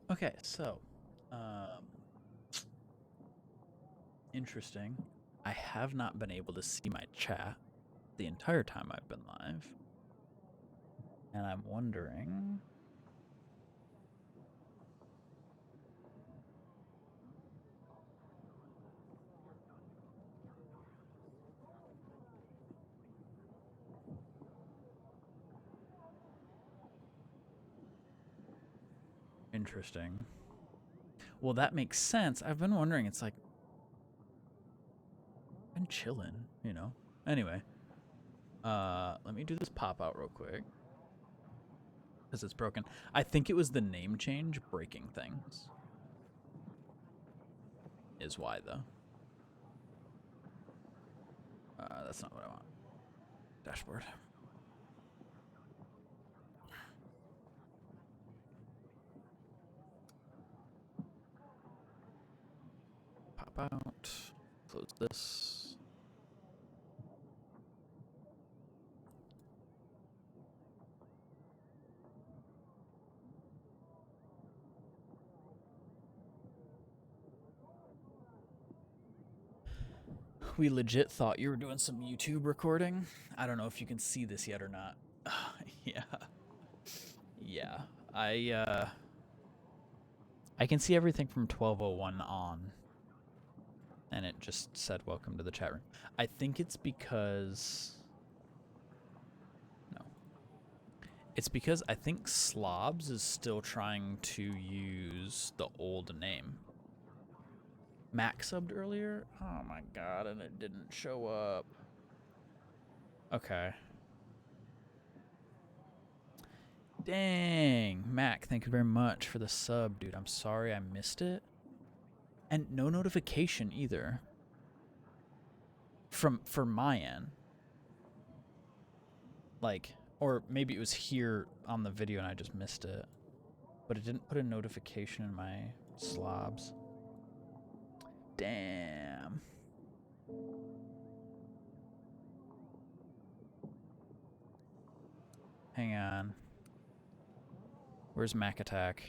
Okay, so, um, interesting. I have not been able to see my chat the entire time I've been live, and I'm wondering. Interesting. Well, that makes sense. I've been wondering. It's like, I've been chilling, you know. Anyway, let me do this pop out real quick because it's broken. I think it was the name change breaking things. Is why though. That's not what I want. Dashboard. Pop out. Close this. We legit thought you were doing some YouTube recording. I don't know if you can see this yet or not. Yeah. Yeah. I can see everything from 12:01 on, and it just said welcome to the chat room. I think it's because no. It's because I think Slobs is still trying to use the old name. Mac subbed earlier? Oh my god, and it didn't show up. Okay. Dang, Mac, thank you very much for the sub, dude. I'm sorry I missed it. And no notification either. For my end. Like, or maybe it was here on the video and I just missed it. But it didn't put a notification in my slobs. Damn. Hang on. Where's Mac Attack?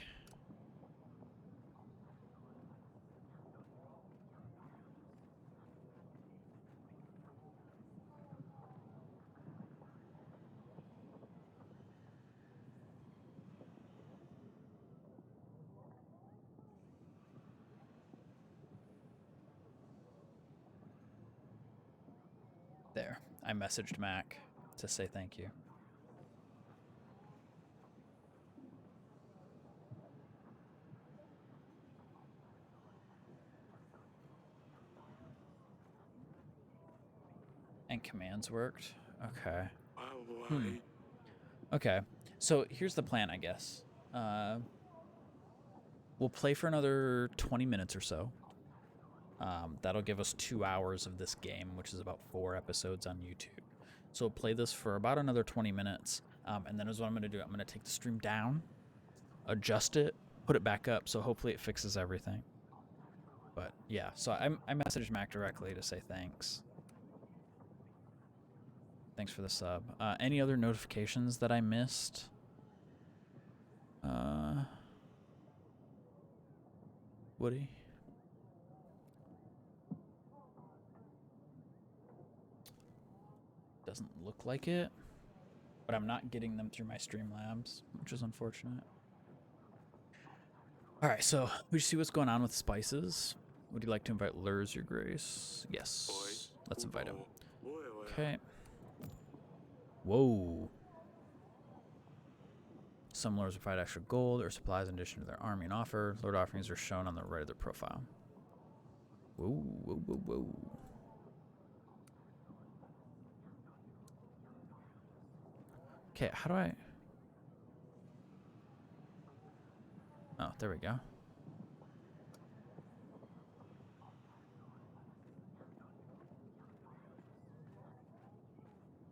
There. I messaged Mac to say thank you. And commands worked? Okay. Okay. So here's the plan, I guess. We'll play for another 20 minutes or so. That'll give us 2 hours of this game, which is about 4 episodes on YouTube. So we'll play this for about another 20 minutes. And then is what I'm going to do. I'm going to take the stream down, adjust it, put it back up. So hopefully it fixes everything. But yeah, so I messaged Mac directly to say thanks. Thanks for the sub. Any other notifications that I missed? Woody? Doesn't look like it, but I'm not getting them through my Streamlabs, which is unfortunate. All right, so we see what's going on with spices. Would you like to invite Lurs, Your Grace? Yes. Let's invite him. Okay. Whoa. Some lords provide extra gold or supplies in addition to their army and offer. Lord offerings are shown on the right of their profile. Whoa, whoa, whoa, whoa. Okay, how do I... Oh, there we go.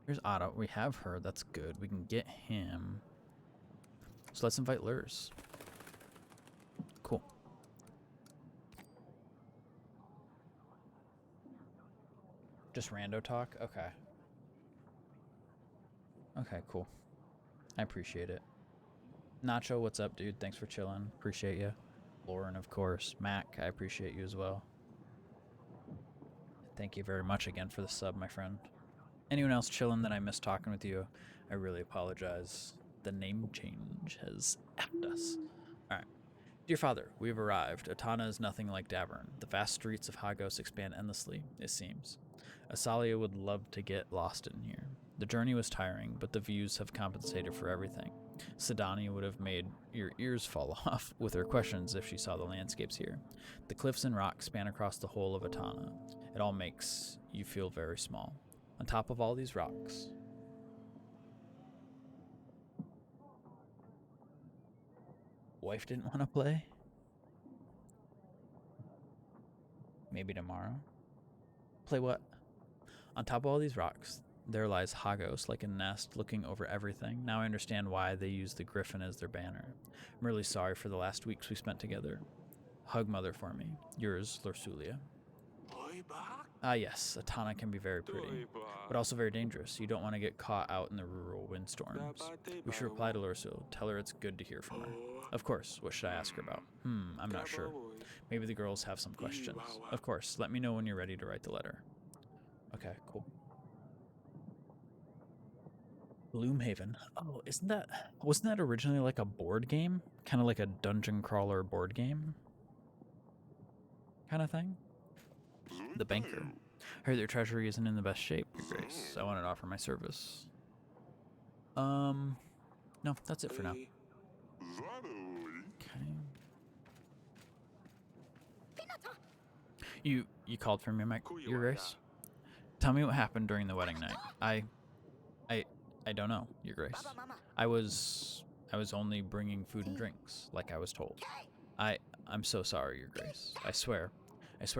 Here's Otto. We have her. That's good. We can get him. So let's invite Lurs. Cool. Just rando talk? Okay. Okay, cool. I appreciate it. Nacho, what's up, dude? Thanks for chilling. Appreciate you. Lauren, of course. Mac, I appreciate you as well. Thank you very much again for the sub, my friend. Anyone else chilling that I missed talking with you, I really apologize. The name change has effed us. Alright. Dear Father, we have arrived. Atana is nothing like Davern. The vast streets of Hagos expand endlessly, it seems. Asalia would love to get lost in here. The journey was tiring, but the views have compensated for everything. Sidani would have made your ears fall off with her questions if she saw the landscapes here. The cliffs and rocks span across the whole of Atana. It all makes you feel very small. On top of all these rocks, wife didn't want to play? Maybe tomorrow? Play what? On top of all these rocks, there lies Hagos like a nest looking over everything. Now I understand why they use the griffin as their banner. I'm really sorry for the last weeks we spent together. Hug mother for me. Yours, Lorsulia. Ah yes, Atana can be very pretty, but also very dangerous. You don't want to get caught out in the rural windstorms. We should reply to Lorsul. Tell her it's good to hear from her. Of course, what should I ask her about? I'm not sure. Maybe the girls have some questions. Of course, let me know when you're ready to write the letter. Okay, cool. Gloomhaven. Oh, wasn't that originally like a board game? Kind of like a dungeon crawler board game? Kind of thing? The banker. I heard their treasury isn't in the best shape, Your Grace. I wanted to offer my service. No, that's it for now. Okay. You called for me, Your Grace? Tell me what happened during the wedding night. I don't know, Your Grace. I was only bringing food and drinks, like I was told. I'm so sorry, Your Grace. I swear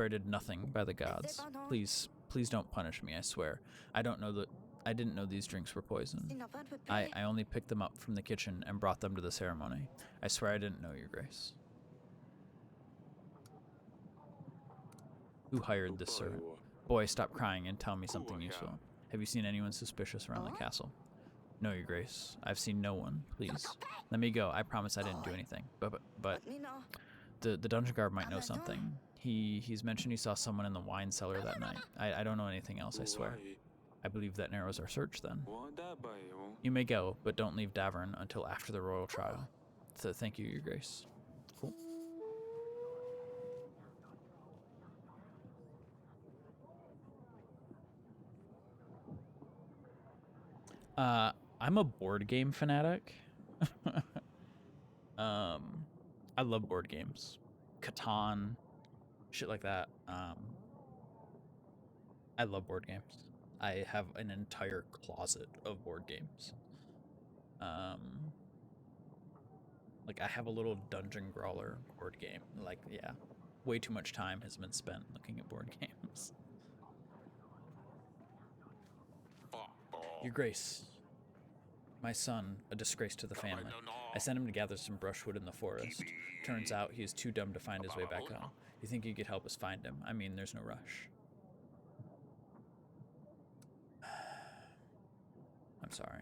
I did nothing by the gods. Please don't punish me, I swear. I didn't know these drinks were poison. I only picked them up from the kitchen and brought them to the ceremony. I swear I didn't know, Your Grace. Who hired this servant? Boy, stop crying and tell me something useful. Have you seen anyone suspicious around the castle? No, Your Grace. I've seen no one. Please. Let me go. I promise I didn't do anything. But the dungeon guard might know something. He's mentioned he saw someone in the wine cellar that night. I don't know anything else, I swear. I believe that narrows our search then. You may go, but don't leave Davern until after the royal trial. So thank you, Your Grace. Cool. I'm a board game fanatic. I love board games. Catan, shit like that. I love board games. I have an entire closet of board games. Like I have a little dungeon crawler board game. Like, yeah, way too much time has been spent looking at board games. Your Grace, my son, a disgrace to the family. I sent him to gather some brushwood in the forest. Turns out he is too dumb to find his way back home. You think you could help us find him? I mean, there's no rush. I'm sorry.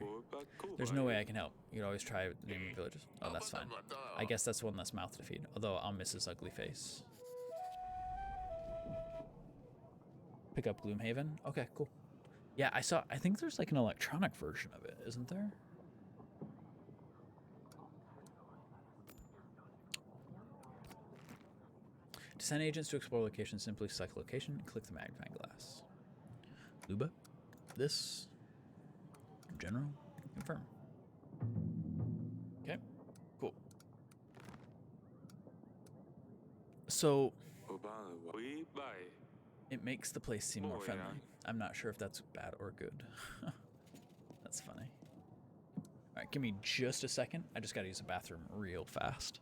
There's no way I can help. You could always try with the name of villages. Oh, that's fine. I guess that's one less mouth to feed, although I'll miss his ugly face. Pick up Gloomhaven? Okay, cool. Yeah, I think there's like an electronic version of it, isn't there? To send agents to explore locations, simply select location, click the magnifying glass. Luba? This? General? Confirm. Okay, cool. So, it makes the place seem more friendly. I'm not sure if that's bad or good. That's funny. Alright, give me just a second. I just gotta use the bathroom real fast.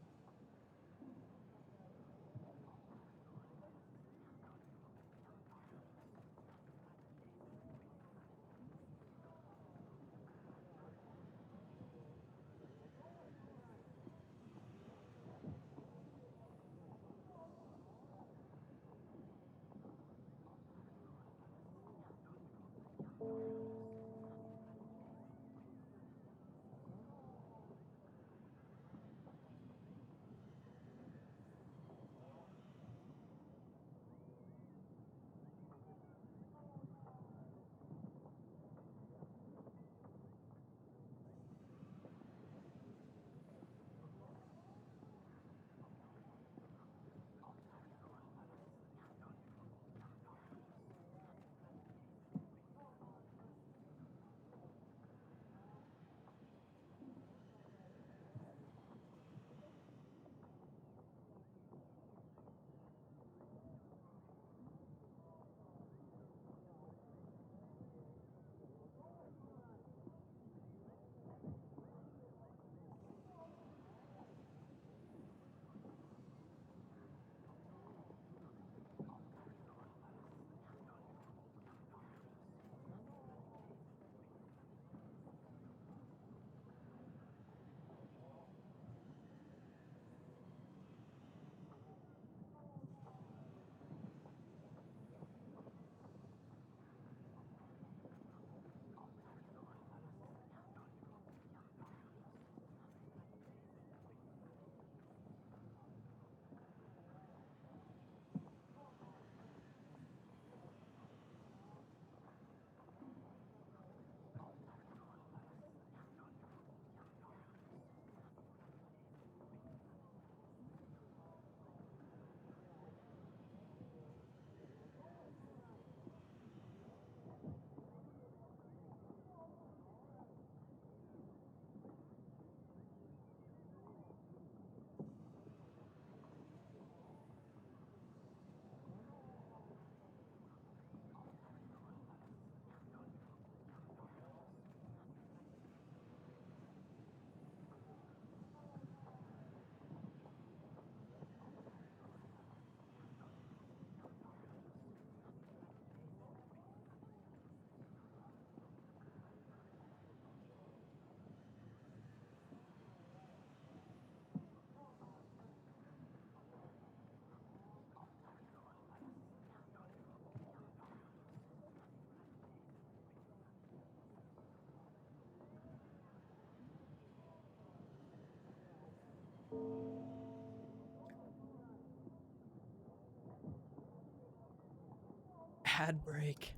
ad break.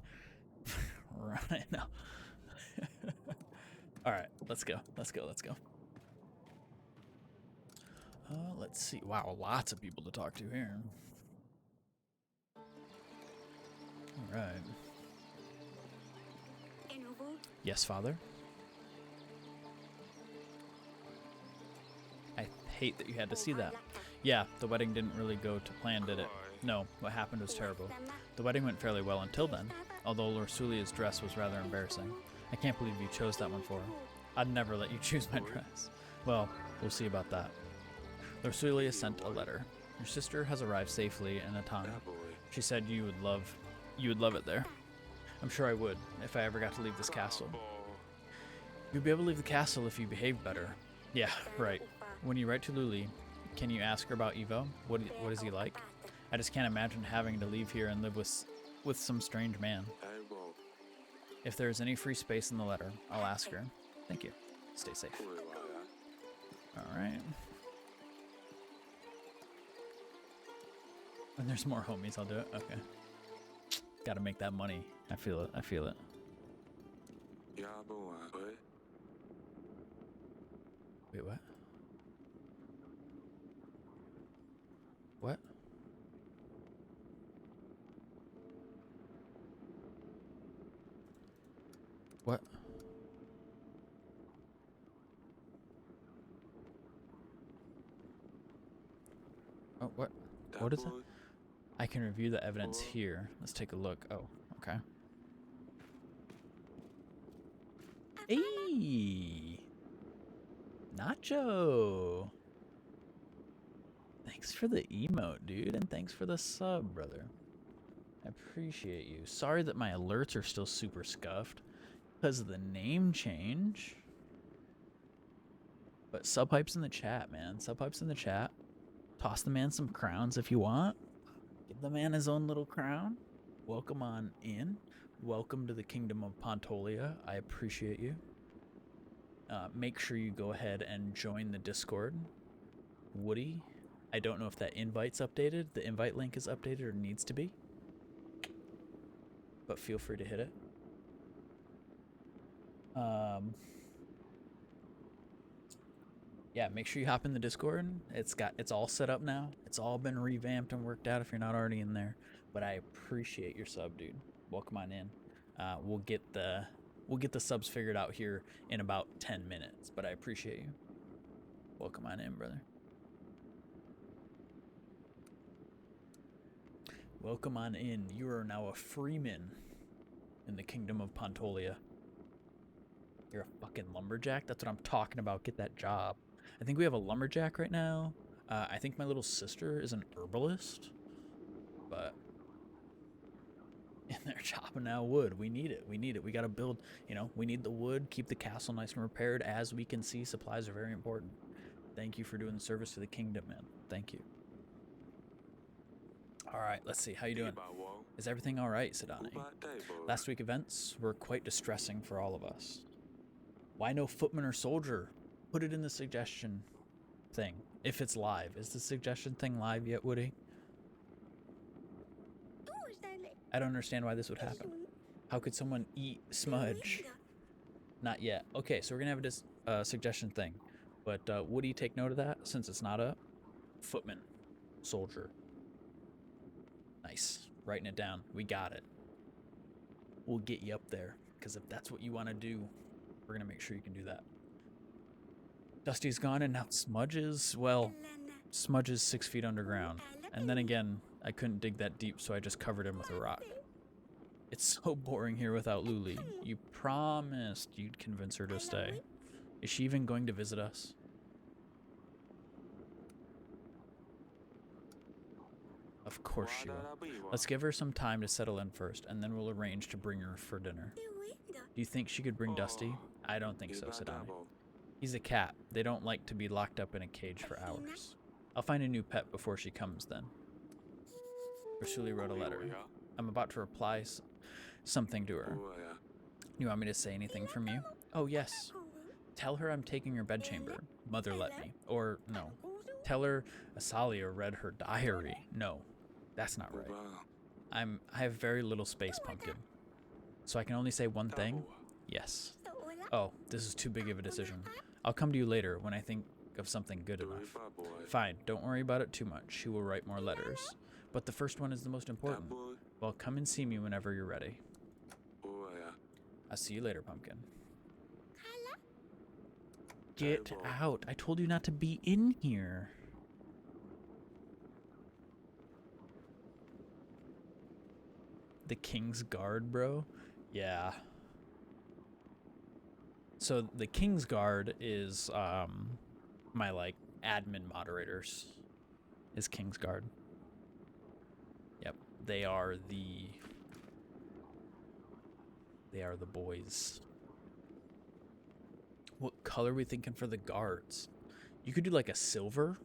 Run it now. All right, let's go. Let's go. Let's go. Let's see. Wow, lots of people to talk to here. All right. Yes, father. I hate that you had to see that. Yeah, the wedding didn't really go to plan, did it? No, what happened was terrible. The wedding went fairly well until then, although Lorsulia's dress was rather embarrassing. I can't believe you chose that one for her. I'd never let you choose my dress. Well, we'll see about that. Lorsulia sent a letter. Your sister has arrived safely in Atan. She said you would love it there. I'm sure I would, if I ever got to leave this castle. You'd be able to leave the castle if you behaved better. Yeah, right. When you write to Luli, can you ask her about Evo? What is he like? I just can't imagine having to leave here and live with some strange man. If there's any free space in the letter, I'll ask her. Thank you. Stay safe. Alright. When there's more homies, I'll do it. Okay. Gotta make that money. I feel it. I feel it. Wait, what? What? What? Oh, what? What is it? I can review the evidence here. Let's take a look. Oh, okay. Hey! Nacho! Thanks for the emote, dude, and thanks for the sub, brother. I appreciate you. Sorry that my alerts are still super scuffed because of the name change. But sub hype's in the chat, man. Sub hype's in the chat. Toss the man some crowns if you want. Give the man his own little crown. Welcome on in. Welcome to the Kingdom of Pantolia. I appreciate you. Make sure you go ahead and join the Discord. Woody, I don't know if that invite's updated. The invite link is updated or needs to be. But feel free to hit it. Yeah, make sure you hop in the Discord. It's all set up now. It's all been revamped and worked out if you're not already in there. But I appreciate your sub, dude. Welcome on in. We'll get the subs figured out here in about 10 minutes, but I appreciate you. Welcome on in, brother. Welcome on in. You are now a freeman in the Kingdom of Pantolia. You're a fucking lumberjack? That's what I'm talking about. Get that job. I think we have a lumberjack right now. I think my little sister is an herbalist. But... and they're chopping now wood. We need it. We need it. We got to build, we need the wood, keep the castle nice and repaired. As we can see, supplies are very important. Thank you for doing the service to the kingdom, man. Thank you. All right, let's see. How you doing? Is everything all right, Sidani? Last week events were quite distressing for all of us. Why no footman or soldier? Put it in the suggestion thing. If it's live. Is the suggestion thing live yet, Woody? I don't understand why this would happen. How could someone eat smudge? Not yet. Okay, so we're gonna have this suggestion thing. But Woody, take note of that since it's not up. Footman. Soldier. Nice. Writing it down. We got it. We'll get you up there. Because if that's what you want to do, we're gonna make sure you can do that. Dusty's gone and now Smudge is, well, Smudge is 6 feet underground. And then again, I couldn't dig that deep, so I just covered him with a rock. It's so boring here without Luli. You promised you'd convince her to stay. Is she even going to visit us? Of course she will. Let's give her some time to settle in first, and then we'll arrange to bring her for dinner. Do you think she could bring Dusty? I don't think so, Sidani. He's a cat. They don't like to be locked up in a cage for hours. I'll find a new pet before she comes then. Ursuli wrote a letter. I'm about to reply something to her. You want me to say anything from you? Oh, yes. Tell her I'm taking her bedchamber. Mother let me. Or, no. Tell her Asalia read her diary. No, that's not right. I have very little space, Pumpkin. So I can only say one thing. Yes. Oh, this is too big of a decision. I'll come to you later when I think of something good enough. Fine, don't worry about it too much. She will write more letters. But the first one is the most important. Well, come and see me whenever you're ready. I'll see you later, Pumpkin. Get out. I told you not to be in here. The King's Guard, bro? Yeah. So the King's Guard is my like admin moderators is King's Guard. Yep. They are the boys. What color are we thinking for the guards? You could do like a silver.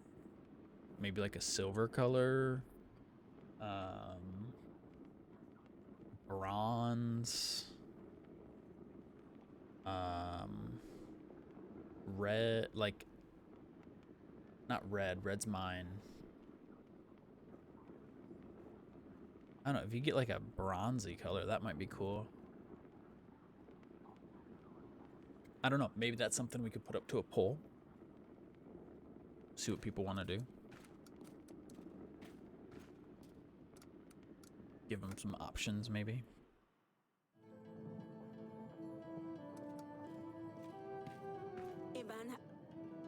Maybe like a silver color. Bronze. Red, like, not red, red's mine. I don't know, if you get like a bronzy color, that might be cool. I don't know, maybe that's something we could put up to a poll. See what people want to do. Give them some options, maybe.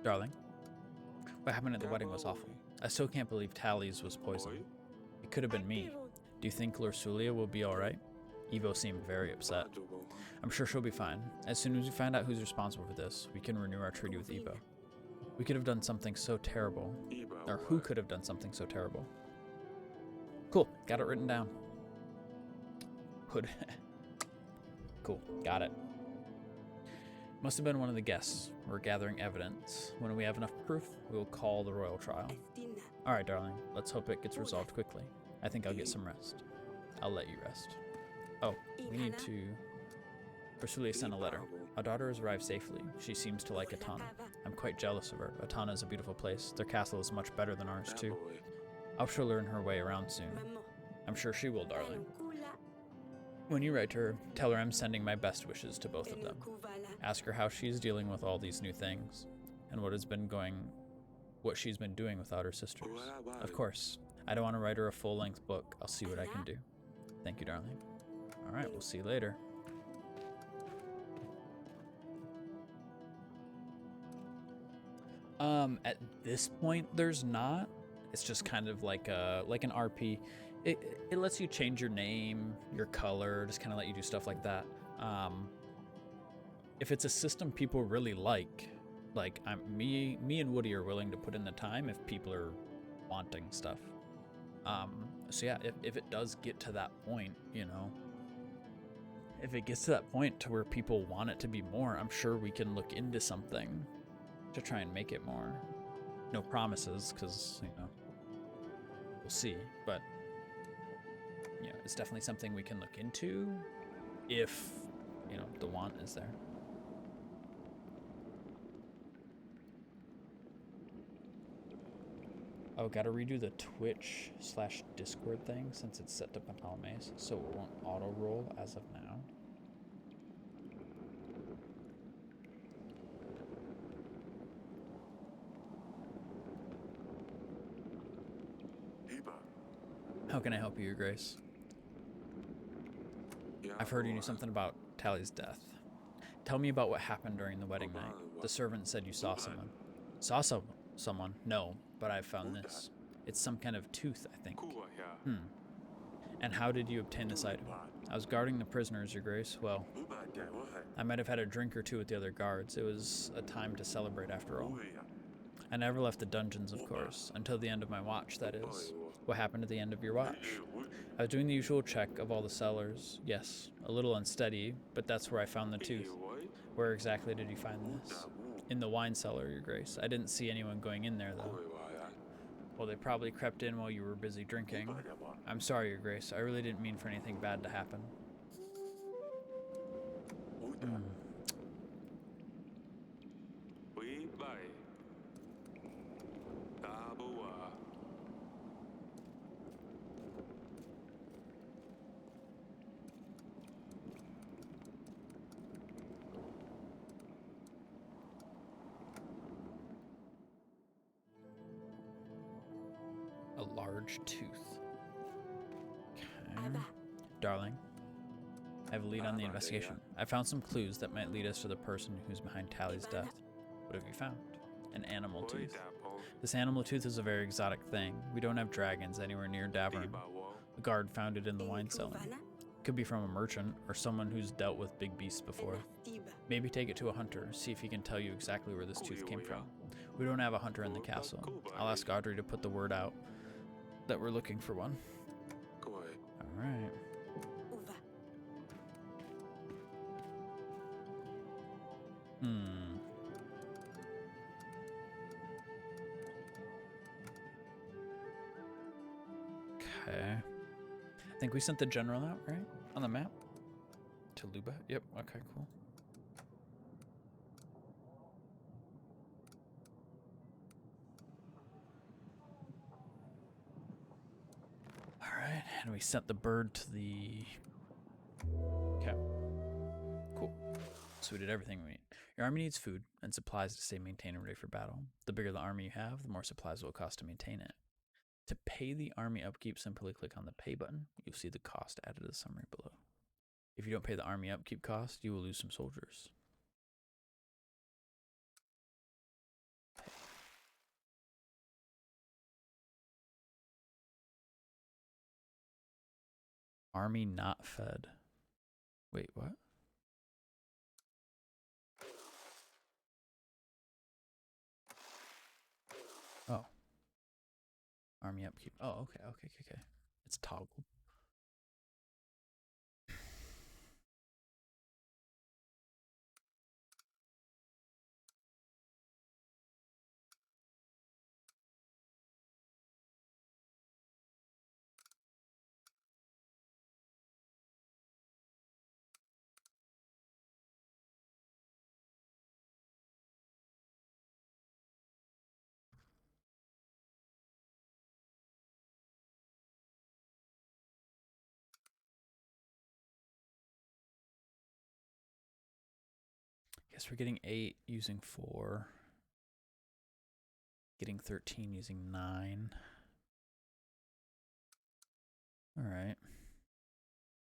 Darling, what happened at the wedding was awful. I still can't believe Tally's was poisoned. It could have been me. Do you think Lursulia will be alright? Evo seemed very upset. I'm sure she'll be fine. As soon as we find out who's responsible for this, we can renew our treaty with Evo. We could have done something so terrible. Or who could have done something so terrible? Cool, got it written down. Cool, got it. Must have been one of the guests. We're gathering evidence. When we have enough proof, we will call the royal trial. Alright, darling. Let's hope it gets resolved quickly. I think I'll get some rest. I'll let you rest. Oh, we need to... Ursulia sent a letter. Our daughter has arrived safely. She seems to like Atana. I'm quite jealous of her. Atana is a beautiful place. Their castle is much better than ours, too. I'll she'll learn her way around soon. I'm sure she will, darling. When you write to her, tell her I'm sending my best wishes to both of them. Ask her how she's dealing with all these new things, and what she's been doing without her sisters. Of course, I don't want to write her a full-length book. I'll see what I can do. Thank you, darling. All right, we'll see you later. At this point, there's not. It's just kind of like an RP. It lets you change your name, your color, just kind of let you do stuff like that. If it's a system people really like me and Woody are willing to put in the time if people are wanting stuff. So yeah, if it does get to that point, you know, if it gets to that point to where people want it to be more, I'm sure we can look into something to try and make it more. No promises, because, you know, we'll see, but yeah, it's definitely something we can look into if, you know, the want is there. Oh, gotta redo the Twitch/Discord thing since it's set to Pantalemes, so it won't auto roll as of now. How can I help you, Your Grace? I've heard you knew something about Tally's death. Tell me about what happened during the wedding night. The servant said you saw someone. Saw someone? No, but I've found this. It's some kind of tooth, I think. And how did you obtain this item? I was guarding the prisoners, Your Grace. Well, I might have had a drink or two with the other guards. It was a time to celebrate after all. I never left the dungeons, of course, until the end of my watch, that is. What happened at the end of your watch? I was doing the usual check of all the cellars. Yes, a little unsteady, but that's where I found the tooth. Where exactly did you find this? In the wine cellar, Your Grace. I didn't see anyone going in there, though. Well, they probably crept in while you were busy drinking. I'm sorry, Your Grace. I really didn't mean for anything bad to happen. A large tooth. Okay. Darling, I have a lead on the investigation. I found some clues that might lead us to the person who's behind Tally's death. What have you found? An animal tooth. This animal tooth is a very exotic thing. We don't have dragons anywhere near Davern. A guard found it in the wine cellar. Could be from a merchant or someone who's dealt with big beasts before. Maybe take it to a hunter, see if he can tell you exactly where this tooth came from. We don't have a hunter in the castle. I'll ask Audrey to put the word out that we're looking for one. Alright. Okay. I think we sent the general out, right? On the map? To Luba? Yep, okay, cool. Alright, and we sent the bird to the... Okay. Cool. So we did everything we need. Your army needs food and supplies to stay maintained and ready for battle. The bigger the army you have, the more supplies it will cost to maintain it. To pay the army upkeep, simply click on the pay button. You'll see the cost added to the summary below. If you don't pay the army upkeep cost, you will lose some soldiers. Army not fed. Wait, what? Oh. Army upkeep. Oh, okay. It's toggled. Guess we're getting 8 using 4. Getting 13 using 9. Alright.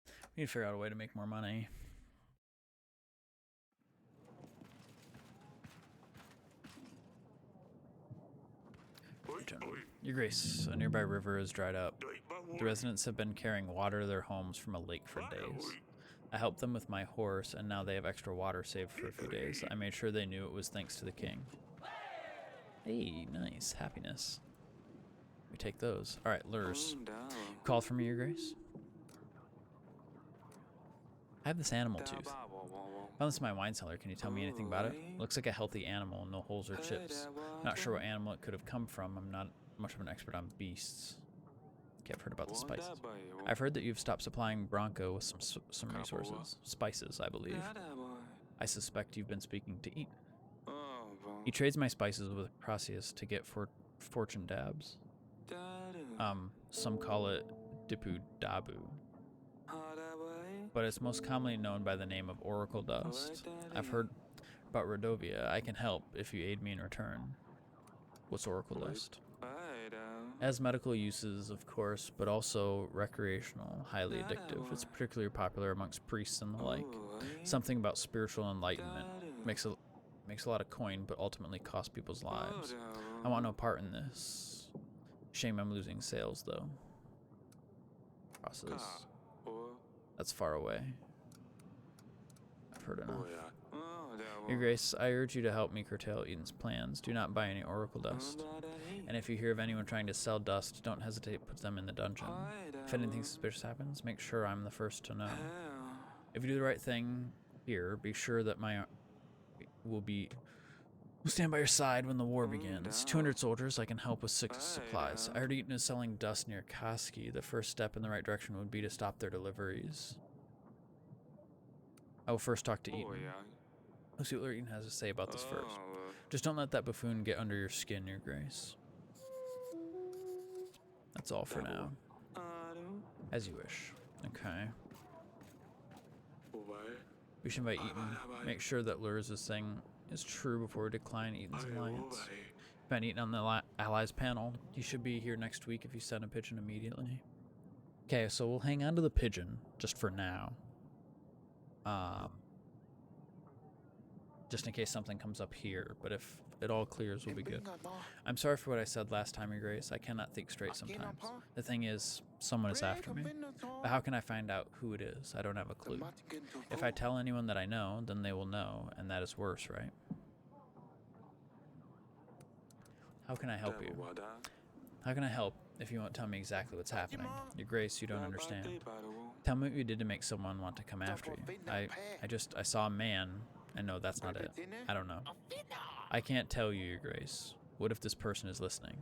We need to figure out a way to make more money. Your Grace, a nearby river is dried up. The residents have been carrying water to their homes from a lake for days. I helped them with my horse, and now they have extra water saved for a few days. I made sure they knew it was thanks to the king. Hey, nice. Happiness. We take those. Alright, lures. Call for me, Your Grace. I have this animal tooth. Found this in my wine cellar. Can you tell me anything about it? Looks like a healthy animal, no holes or chips. Not sure what animal it could have come from. I'm not much of an expert on beasts. Okay, I've heard about the spices. I've heard that you've stopped supplying Bronco with some resources. Spices, I believe. I suspect you've been speaking to Eaton. He trades my spices with Proceus to get fortune dabs. Some call it Dipu Dabu, but it's most commonly known by the name of Oracle Dust. I've heard about Rodovia. I can help if you aid me in return. What's Oracle Dust? It has medical uses, of course, but also recreational, highly addictive. It's particularly popular amongst priests and the like. Something about spiritual enlightenment. Makes a lot of coin, but ultimately costs people's lives. I want no part in this. Shame I'm losing sales, though. Process. That's far away. I've heard enough. Your Grace, I urge you to help me curtail Eden's plans. Do not buy any Oracle Dust. And if you hear of anyone trying to sell dust, don't hesitate to put them in the dungeon. If anything suspicious happens, make sure I'm the first to know. If you do the right thing here, be sure that we'll stand by your side when the war begins. 200 soldiers, I can help with 6 supplies. I heard Eaton is selling dust near Koski. The first step in the right direction would be to stop their deliveries. I will first talk to Eaton. Let's see what Eaton has to say about this first. Just don't let that buffoon get under your skin, Your Grace. That's all for now. As you wish. Okay. We should invite Eaton. Make sure that Lurs' thing is true before we decline Eaton's alliance. Find Eaton on the Allies panel. You should be here next week if you send a pigeon immediately. Okay, so we'll hang on to the pigeon just for now. Just in case something comes up here, but if it all clears, we'll be good. I'm sorry for what I said last time, Your Grace. I cannot think straight sometimes. The thing is, someone is after me. But how can I find out who it is? I don't have a clue. If I tell anyone that I know, then they will know, and that is worse, right? How can I help you? How can I help if you won't tell me exactly what's happening? Your Grace, you don't understand. Tell me what you did to make someone want to come after you. I saw a man, and no, that's not it. I don't know. I can't tell you, Your Grace. What if this person is listening?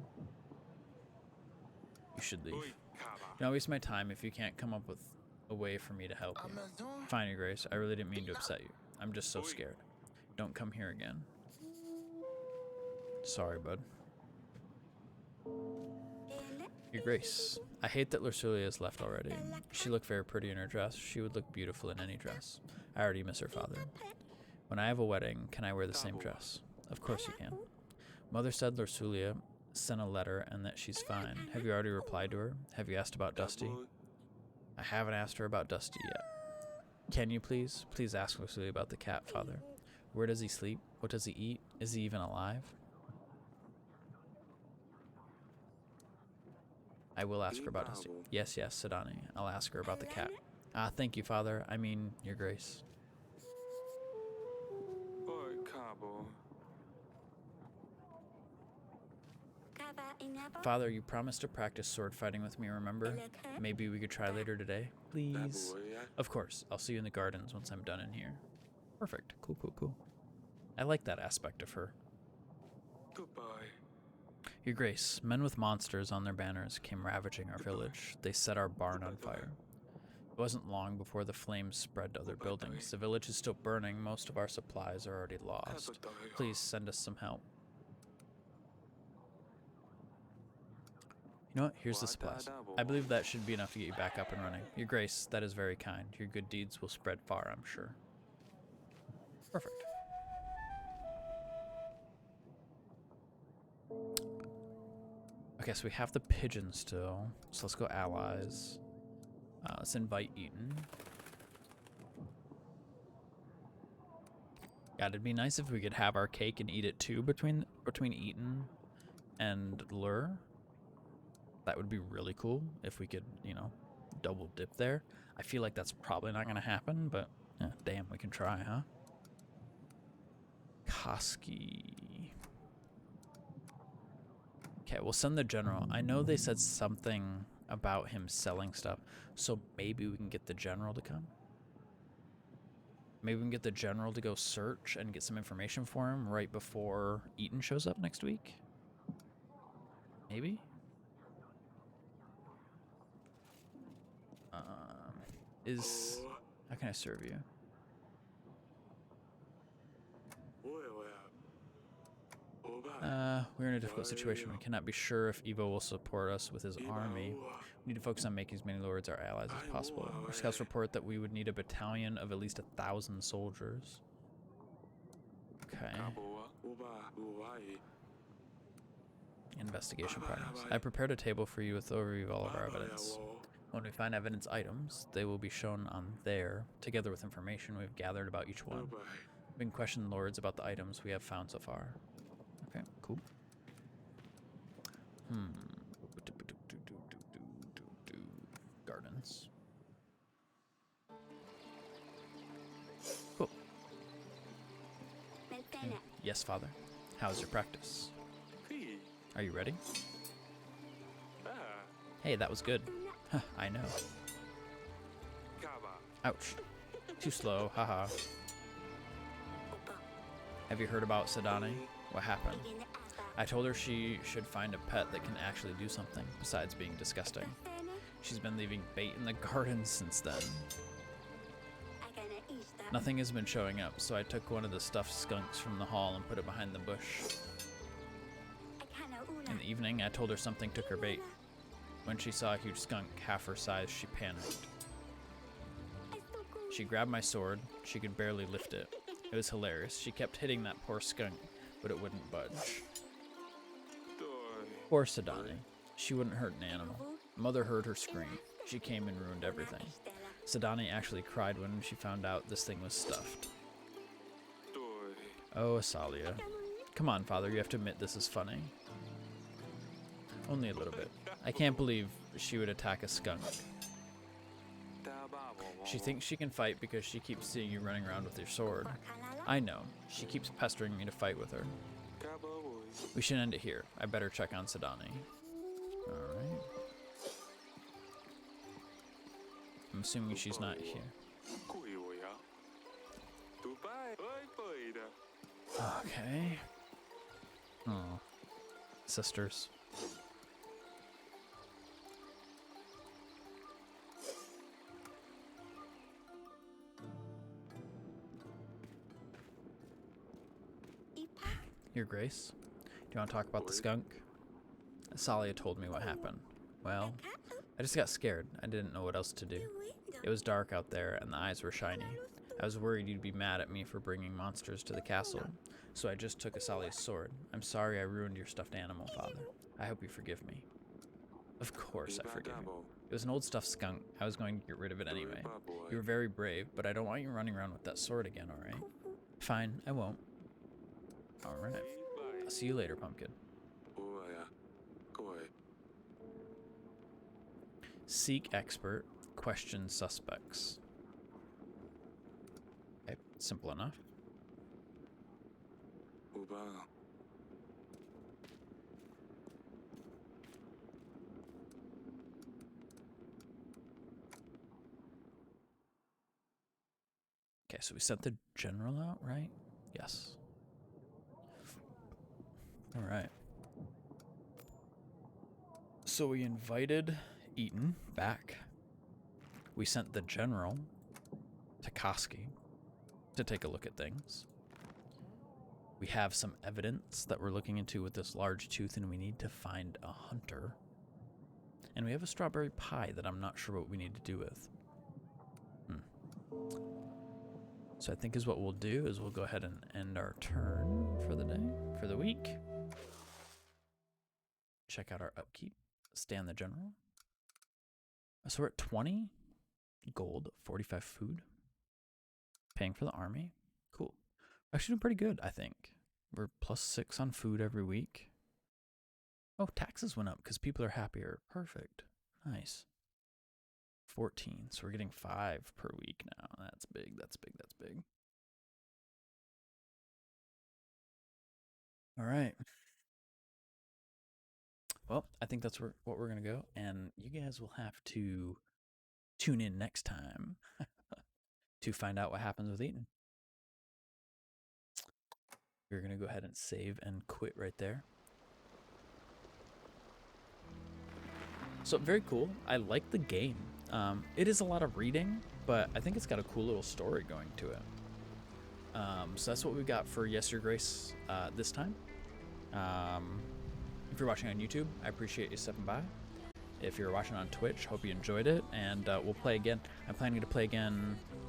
You should leave. Don't waste my time if you can't come up with a way for me to help you. Fine, Your Grace. I really didn't mean to upset you. I'm just so scared. Don't come here again. Sorry, bud. Your Grace, I hate that Lursulia has left already. She looked very pretty in her dress. She would look beautiful in any dress. I already miss her father. When I have a wedding, can I wear the same dress? Of course you can. Mother said Lursulia sent a letter and that she's fine. Have you already replied to her? Have you asked about Dusty? I haven't asked her about Dusty yet. Can you please? Please ask Lursulia about the cat, Father. Where does he sleep? What does he eat? Is he even alive? I will ask her about Dusty. Yes, Sidani. I'll ask her about the cat. Ah, thank you, Father. I mean, Your Grace. Father, you promised to practice sword fighting with me, remember? Maybe we could try later today? Please? Of course. I'll see you in the gardens once I'm done in here. Perfect. Cool. I like that aspect of her. Goodbye. Your Grace, men with monsters on their banners came ravaging our village. They set our barn on fire. It wasn't long before the flames spread to other buildings. The village is still burning. Most of our supplies are already lost. Please send us some help. You know what? Here's the supplies. I believe that should be enough to get you back up and running. Your Grace, that is very kind. Your good deeds will spread far, I'm sure. Perfect. Okay, so we have the pigeon still. So let's go allies. Let's invite Eaton. Yeah, it'd be nice if we could have our cake and eat it too between Eaton and Lure. That would be really cool if we could, you know, double dip there. I feel like that's probably not going to happen, but yeah, damn, we can try, huh? Koski. Okay, we'll send the general. I know they said something about him selling stuff, so maybe we can get the general to come. Maybe we can get the general to go search and get some information for him right before Eaton shows up next week. Maybe? How can I serve you? We're in a difficult situation. We cannot be sure if Evo will support us with his army. We need to focus on making as many lords our allies as possible. Our scouts report that we would need a battalion of at least 1,000 soldiers. Okay. Investigation progress. I prepared a table for you with overview of all of our evidence. When we find evidence items, they will be shown on there, together with information we've gathered about each one. We can question lords about the items we have found so far. Okay, cool. Gardens. Cool. Okay. Yes, Father. How's your practice? Are you ready? Hey, that was good. I know. Ouch. Too slow, haha. Have you heard about Sidani? What happened? I told her she should find a pet that can actually do something, besides being disgusting. She's been leaving bait in the garden since then. Nothing has been showing up, so I took one of the stuffed skunks from the hall and put it behind the bush. In the evening, I told her something took her bait. When she saw a huge skunk half her size, she panicked. She grabbed my sword. She could barely lift it. It was hilarious. She kept hitting that poor skunk, but it wouldn't budge. Poor Sadani. She wouldn't hurt an animal. Mother heard her scream. She came and ruined everything. Sadani actually cried when she found out this thing was stuffed. Oh, Asalia. Come on, Father, you have to admit this is funny. Only a little bit. I can't believe she would attack a skunk. She thinks she can fight because she keeps seeing you running around with your sword. I know. She keeps pestering me to fight with her. We should end it here. I better check on Sadani. Alright. I'm assuming she's not here. Okay. Oh. Sisters. Your Grace, do you want to talk about the skunk? Asalia told me what happened. Well, I just got scared. I didn't know what else to do. It was dark out there and the eyes were shiny. I was worried you'd be mad at me for bringing monsters to the castle, so I just took Asalia's sword. I'm sorry I ruined your stuffed animal, Father. I hope you forgive me. Of course I forgive you. It was an old stuffed skunk. I was going to get rid of it anyway. You were very brave, but I don't want you running around with that sword again, alright? Fine, I won't. Alright. I'll see you later, Pumpkin. Seek expert. Question suspects. Okay, simple enough. Okay, so we sent the general out, right? Yes. All right. So we invited Eaton back. We sent the general to Koski to take a look at things. We have some evidence that we're looking into with this large tooth, and we need to find a hunter. And we have a strawberry pie that I'm not sure what we need to do with. So I think is what we'll do is we'll go ahead and end our turn for the day, for the week. Check out our upkeep. Stay on the general. So we're at 20 gold, 45 food. Paying for the army. Cool. Actually doing pretty good, I think. We're +6 on food every week. Oh, taxes went up because people are happier. Perfect. Nice. 14. So we're getting 5 per week now. That's big. That's big. That's big. All right. Well, I think that's what we're going to go. And you guys will have to tune in next time to find out what happens with Eaton. We're going to go ahead and save and quit right there. So very cool. I like the game. It is a lot of reading, but I think it's got a cool little story going to it. So that's what we got for Yes, Your Grace this time. If you're watching on YouTube, I appreciate you stepping by. If you're watching on Twitch, hope you enjoyed it, and we'll play again. I'm planning to play again